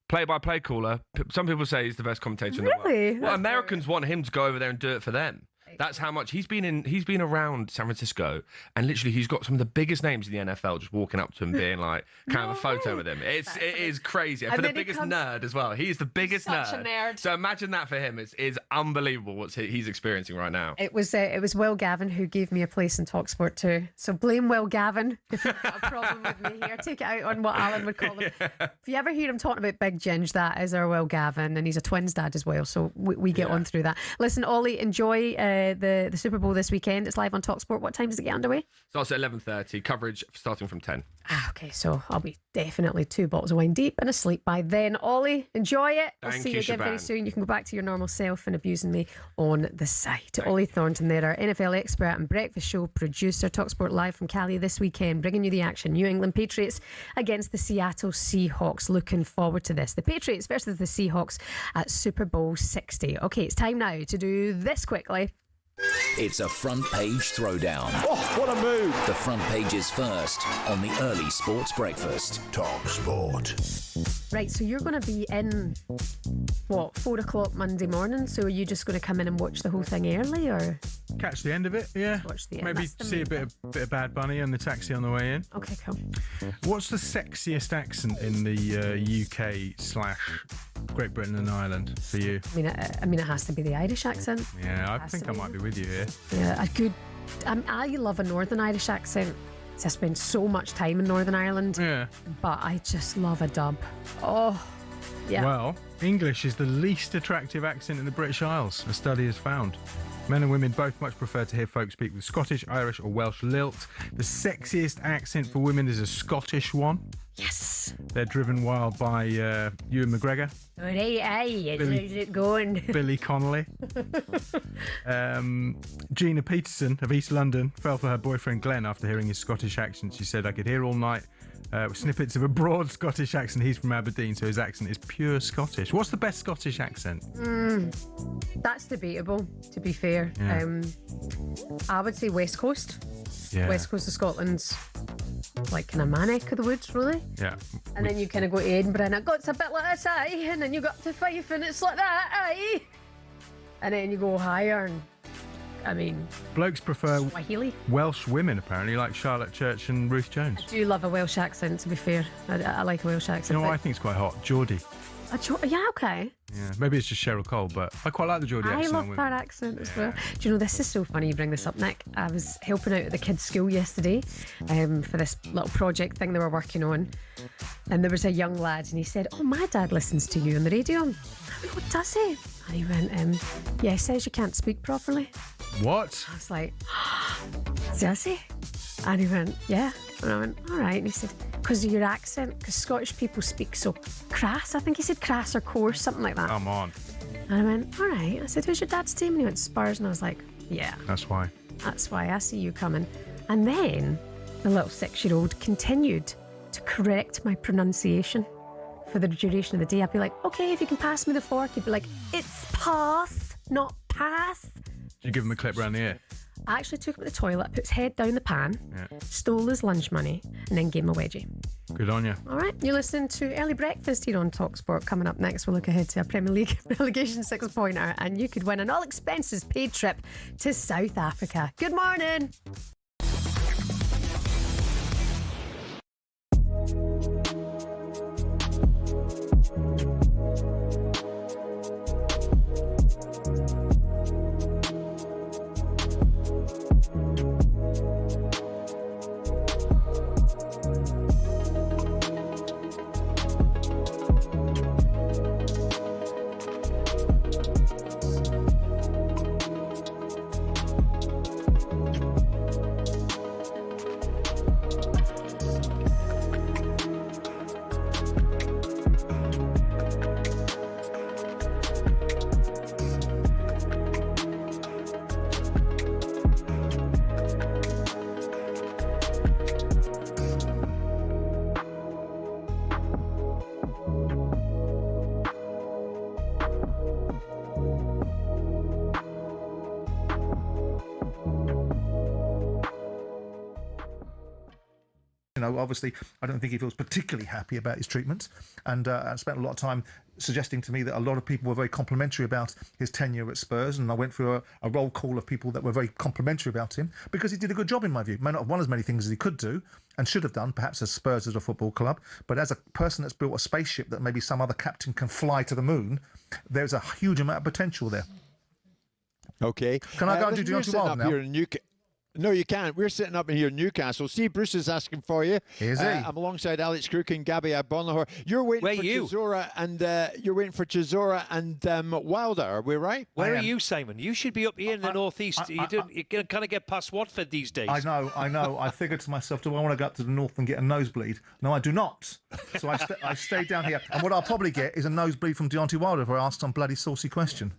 Play-by-play caller. Some people say he's the best commentator in the world. Really? Well, Americans want him to go over there and do it for them. That's how much he's been around San Francisco, and literally he's got some of the biggest names in the NFL just walking up to him, being like, "Can I have a photo with him?" It is crazy. And And for the then he biggest comes- nerd as well. He's the biggest Such a nerd. So imagine that for him. It's unbelievable what he's experiencing right now. It was Will Gavin who gave me a place in talkSPORT too. So blame Will Gavin if you've got a problem with me here. Take it out on what Alan would call him. If you ever hear him talking about Big Ginge, that is our Will Gavin, and he's a twins dad as well. So we get on through that. Listen, Ollie, enjoy the Super Bowl this weekend. It's live on talkSPORT. What time does it get underway? Starts at 11:30. Coverage starting from 10. Okay, so I'll be definitely 2 bottles of wine deep and asleep by then. Ollie, enjoy it. I'll Thank see you, you again very Shebahn. soon. You can go back to your normal self and abusing me on the site. Ollie Thornton there, our NFL expert and breakfast show producer. talkSPORT live from Cali this weekend, bringing you the action. New England Patriots against the Seattle Seahawks. Looking forward to this. The Patriots versus the Seahawks at Super Bowl 60. Okay, it's time now to do this quickly. It's a front page throwdown. Oh, what a move! The front page is first on the early sports breakfast. Talk Sport. Right, so you're going to be in, 4 o'clock Monday morning, so are you just going to come in and watch the whole thing early, or? Catch the end of it, yeah. Watch the end. Maybe That's the see a main bit of Bad Bunny on the taxi on the way in. Okay, cool. What's the sexiest accent in the UK/Great Britain and Ireland for you? I mean, it has to be the Irish accent. Yeah, I think I might be with you here. Yeah, a good. I love a Northern Irish accent. I spent so much time in Northern Ireland. Yeah. But I just love a dub. Oh, yeah. Well, English is the least attractive accent in the British Isles, a study has found. Men and women both much prefer to hear folk speak with Scottish, Irish or Welsh lilt. The sexiest accent for women is a Scottish one. Yes. They're driven wild by Ewan McGregor. All right, aye, how's it going? Billy Connolly. Gina Peterson of East London fell for her boyfriend Glenn after hearing his Scottish accent. She said, I could hear all night snippets of a broad Scottish accent. He's from Aberdeen, so his accent is pure Scottish. What's the best Scottish accent? That's debatable, to be fair. Yeah. I would say West Coast. Yeah. West Coast of Scotland's like kind of my neck of the woods, really. Yeah. And then you kind of go to Edinburgh and it goes a bit like this, aye. And then you go up to Fife and it's like that, aye. And then you go higher and, I mean... Blokes prefer Swahili. Welsh women, apparently, like Charlotte Church and Ruth Jones. I do love a Welsh accent, to be fair. I like a Welsh accent. You know what but- I think is quite hot? Geordie. Yeah, okay. Yeah, maybe it's just Cheryl Cole, but I quite like the Geordie I accent. love her accent as well. Do you know, this is so funny you bring this up, Nick. I was helping out at the kids' school yesterday for this little project thing they were working on. And there was a young lad and he said, oh, my dad listens to you on the radio. I went, what does he? And he went, yeah, he says you can't speak properly. What? I was like, does he? And he went, yeah. And I went, all right. And he said, because of your accent, because Scottish people speak so crass. I think he said crass or coarse, something like that. Come on. And I went, all right. I said, who's your dad's team? And he went, Spurs. And I was like, yeah. That's why. That's why. I see you coming. And then the little 6-year-old continued to correct my pronunciation for the duration of the day. I'd be like, okay, if you can pass me the fork. He'd be like, it's path, not path. Did you give him a clip round the ear? I actually took him to the toilet, put his head down the pan, stole his lunch money, and then gave him a wedgie. Good on you. All right, you're listening to Early Breakfast here on talkSPORT. Coming up next, we'll look ahead to a Premier League relegation 6-pointer, and you could win an all-expenses paid trip to South Africa. Good morning. You know, obviously, I don't think he feels particularly happy about his treatment, and I spent a lot of time suggesting to me that a lot of people were very complimentary about his tenure at Spurs, and I went through a roll call of people that were very complimentary about him because he did a good job in my view. May not have won as many things as he could do and should have done, perhaps as Spurs as a football club, but as a person that's built a spaceship that maybe some other captain can fly to the moon, there's a huge amount of potential there. Okay. Can I go and do Deontay Wilder now? Here in No, you can't. We're sitting up in here in Newcastle. Steve Bruce is asking for you. Is he? I'm alongside Alex Crook and Gabby Bonlahor. You're waiting for Chisora and Wilder. Are we right? Where are you, Simon? You should be up here in the northeast. You can kind of get past Watford these days. I know. I figured to myself, do I want to go up to the north and get a nosebleed? No, I do not. So I stayed down here. And what I'll probably get is a nosebleed from Deontay Wilder if I ask some bloody saucy question.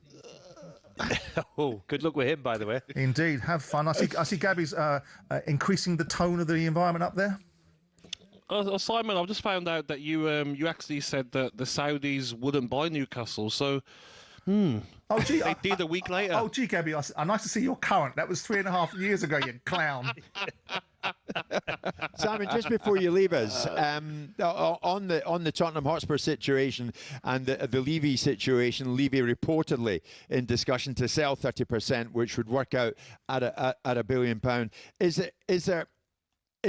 Oh, good luck with him, by the way. Indeed, have fun. I see Gabby's increasing the tone of the environment up there. Simon, I've just found out that you actually said that the Saudis wouldn't buy Newcastle. So Oh, gee. They did a week later. Oh, gee, Gabby, nice to see you're current. That was 3.5 years ago, you clown. Simon, just before you leave us, on the Tottenham Hotspur situation and the Levy situation, Levy reportedly in discussion to sell 30%, which would work out at £1 billion. Is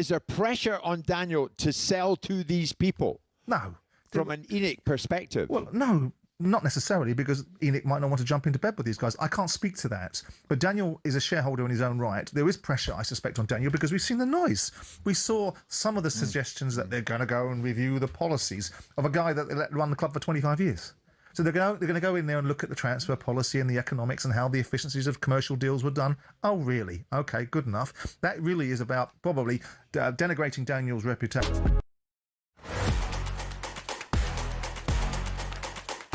there pressure on Daniel to sell to these people? No. From an ENIC perspective? Well, no. Not necessarily, because ENIC might not want to jump into bed with these guys. I can't speak to that. But Daniel is a shareholder in his own right. There is pressure, I suspect, on Daniel because we've seen the noise. We saw some of the suggestions that they're going to go and review the policies of a guy that they let run the club for 25 years. So they're going to go in there and look at the transfer policy and the economics and how the efficiencies of commercial deals were done. Oh, really? Okay, good enough. That really is about probably denigrating Daniel's reputation.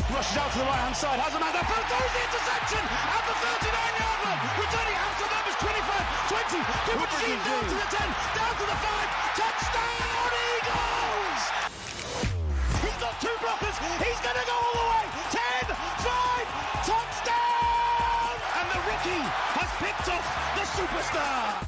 Rushes out to the right-hand side, has a man there, throws the interception at the 39-yard line, returning out to the numbers 25, 20, give it down to the 10, down to the 5, touchdown Eagles! He's got two blockers, he's going to go all the way, 10, 5, touchdown! And the rookie has picked off the superstar!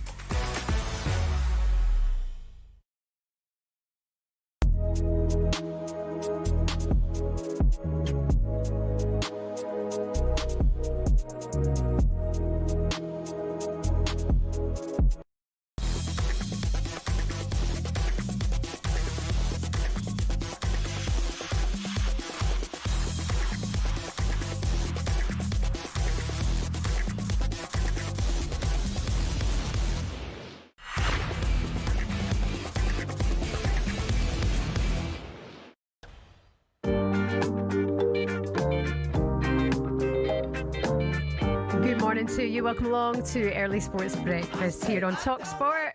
To you, welcome along to Early Sports Breakfast here on talkSPORT.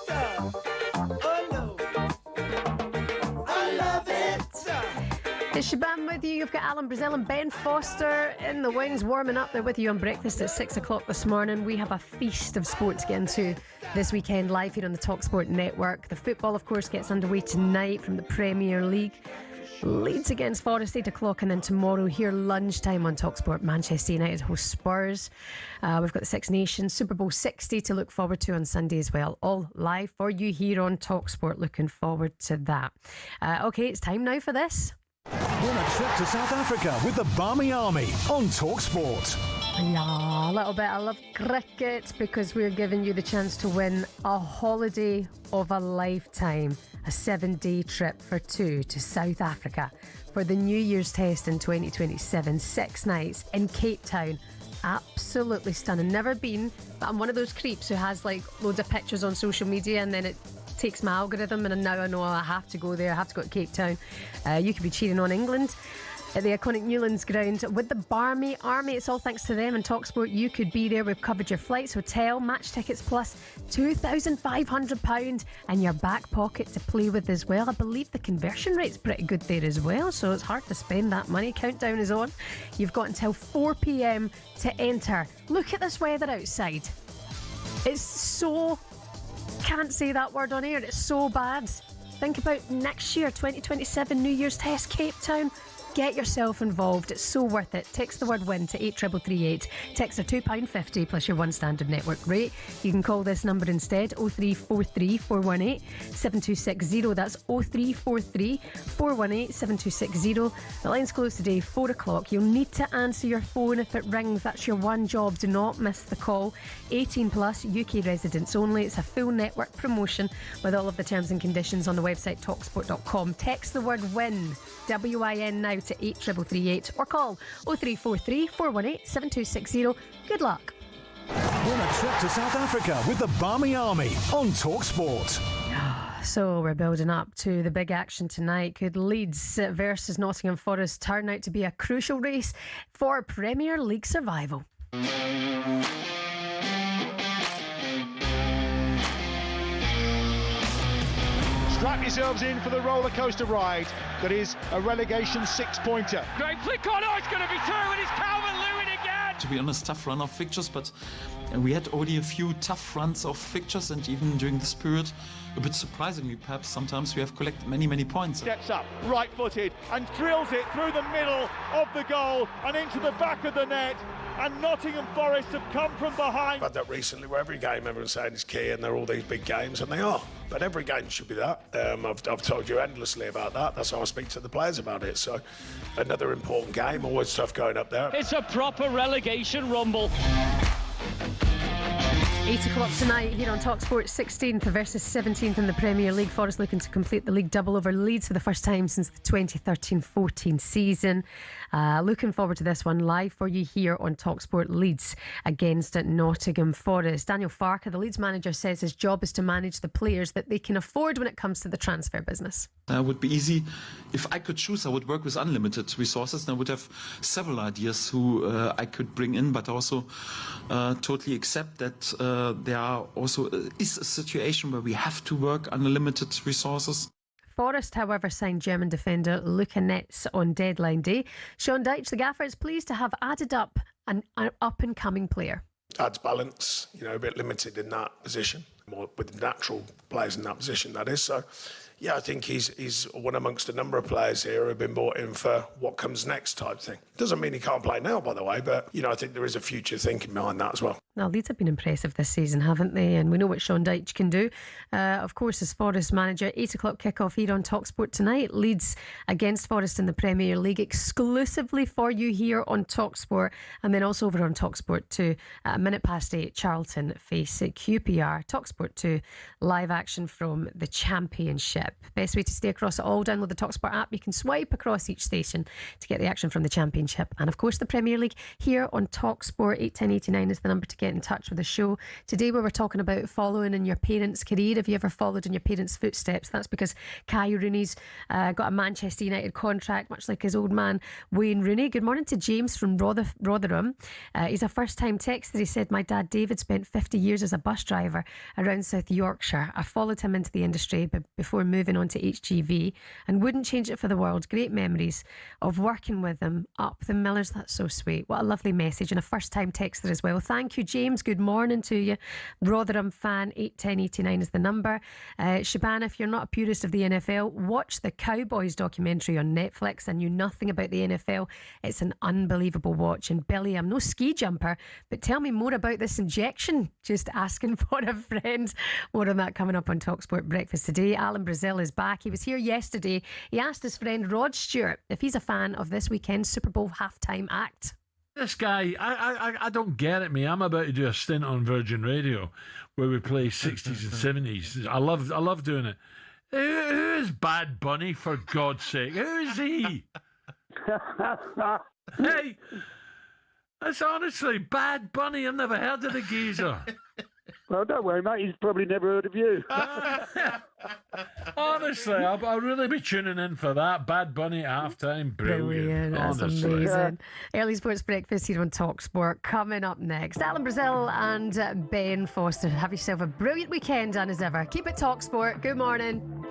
I love it. It's Shebahn with you. You've got Alan Brazil and Ben Foster in the wings warming up. They're with you on breakfast at 6 o'clock this morning. We have a feast of sport to get into this weekend live here on the talkSPORT network. The football, of course, gets underway tonight from the Premier League. Leeds against Forest, 8 o'clock, and then tomorrow here lunchtime on talkSPORT, Manchester United host Spurs. We've got the Six Nations, Super Bowl 60 to look forward to on Sunday as well. All live for you here on talkSPORT. Looking forward to that. Okay, it's time now for this. Win a trip to South Africa with the Barmy Army on talkSPORT. Yeah, a little bit. I love cricket because we're giving you the chance to win a holiday of a lifetime. A 7-day trip for two to South Africa for the New Year's test in 2027. 6 nights in Cape Town. Absolutely stunning. Never been, but I'm one of those creeps who has like loads of pictures on social media and then it takes my algorithm and now I know I have to go there. I have to go to Cape Town. You could be cheering on England at the iconic Newlands ground with the Barmy Army. It's all thanks to them and talkSPORT. You could be there. We've covered your flights, hotel, match tickets, plus £2,500 in your back pocket to play with as well. I believe the conversion rate's pretty good there as well, so it's hard to spend that money. Countdown is on. You've got until 4 p.m. to enter. Look at this weather outside. It's so... can't say that word on air. It's so bad. Think about next year, 2027 New Year's test, Cape Town. Get yourself involved. It's so worth it. Text the word WIN to 83338. Text are £2.50 plus your one standard network rate. You can call this number instead, 0343 418 7260. That's 0343 418 7260. The line's closed today, 4 o'clock. You'll need to answer your phone if it rings. That's your one job. Do not miss the call. 18 plus, UK residents only. It's a full network promotion with all of the terms and conditions on the website talksport.com. Text the word WIN, WIN now to 83338 or call 0343 418 7260. Good luck. Win a trip to South Africa with the Barmy Army on talkSPORT. So we're building up to the big action tonight. Could Leeds versus Nottingham Forest turn out to be a crucial race for Premier League survival? Strap yourselves in for the roller coaster ride that is a relegation 6-pointer. Great flick on, oh, it's going to be through, and it's Calvert-Lewin again. to be honest, tough run of fixtures, but we had only a few tough runs of fixtures, and even during this period, a bit surprisingly, perhaps sometimes we have collected many points. Steps up, right-footed, and drills it through the middle of the goal and into the back of the net. And Nottingham Forest have come from behind. I've had that recently where every game everyone's saying is key and they're all these big games, and they are. But every game should be that. I've told you endlessly about that. That's how I speak to the players about it. So another important game, always tough going up there. It's a proper relegation rumble. 8 o'clock tonight here on talkSPORT, 16th versus 17th in the Premier League. Forest looking to complete the league double over Leeds for the first time since the 2013-14 season. Looking forward to this one live for you here on talkSPORT. Leeds against Nottingham Forest. Daniel Farke, the Leeds manager, says his job is to manage the players that they can afford when it comes to the transfer business. It would be easy. If I could choose, I would work with unlimited resources, and I would have several ideas who I could bring in, but also totally accept that there is a situation where we have to work unlimited resources. Forest, however, signed German defender Luca Netz on deadline day. Sean Dyche, the gaffer, is pleased to have added up an up-and-coming player. Adds balance, a bit limited in that position, more with natural players in that position, that is. So, yeah, I think he's one amongst a number of players here who have been brought in for what comes next type thing. Doesn't mean he can't play now, by the way, but, I think there is a future thinking behind that as well. Now, Leeds have been impressive this season, haven't they? And we know what Sean Dyche can do. Of course, as Forest manager, 8 o'clock kick-off here on talkSPORT tonight. Leeds against Forest in the Premier League, exclusively for you here on talkSPORT. And then also over on talkSPORT 2 at 8:01, Charlton face QPR. talkSPORT 2, live action from the Championship. Best way to stay across it all, download the talkSPORT app. You can swipe across each station to get the action from the Championship. And of course, the Premier League here on talkSPORT. 81089 is the number to get in touch with the show. Today we were talking about following in your parents' career. Have you ever followed in your parents' footsteps? That's because Kai Rooney's got a Manchester United contract, much like his old man Wayne Rooney. Good morning to James from Rotherham. He's a first-time texter. He said, my dad David spent 50 years as a bus driver around South Yorkshire. I followed him into the industry before moving on to HGV and wouldn't change it for the world. Great memories of working with him up the Millers. That's so sweet. What a lovely message, and a first-time texter as well. Thank you, James. Good morning to you. Rotherham fan, 81089 is the number. Shebahn, if you're not a purist of the NFL, watch the Cowboys documentary on Netflix. I knew nothing about the NFL. It's an unbelievable watch. And Billy, I'm no ski jumper, but tell me more about this injection. Just asking for a friend. More on that coming up on talkSPORT Breakfast today. Alan Brazil is back. He was here yesterday. He asked his friend Rod Stewart if he's a fan of this weekend's Super Bowl halftime act. This guy, I don't get it, me. I'm about to do a stint on Virgin Radio where we play 60s and 70s. I love doing it. Who is Bad Bunny, for God's sake? Who is he? Hey, that's honestly Bad Bunny. I've never heard of the geezer. Well, don't worry, mate. He's probably never heard of you. Honestly, I'll really be tuning in for that. Bad Bunny at halftime. Brilliant. That's honestly. amazing. Early Sports Breakfast here on talkSPORT. Coming up next, Alan Brazil and Ben Foster. Have yourself a brilliant weekend, and as ever, keep it talkSPORT. Good morning.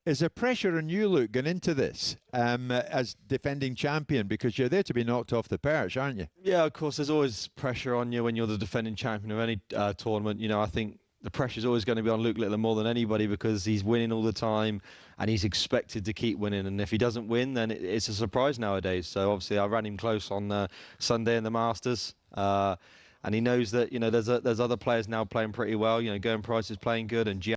Is there pressure on you, Luke, going into this as defending champion? Because you're there to be knocked off the perch, aren't you? Yeah, of course, there's always pressure on you when you're the defending champion of any tournament. I think the pressure's always going to be on Luke Littler more than anybody because he's winning all the time and he's expected to keep winning. And if he doesn't win, then it's a surprise nowadays. So obviously I ran him close on Sunday in the Masters. And he knows that, there's other players now playing pretty well. Gurn Price is playing good and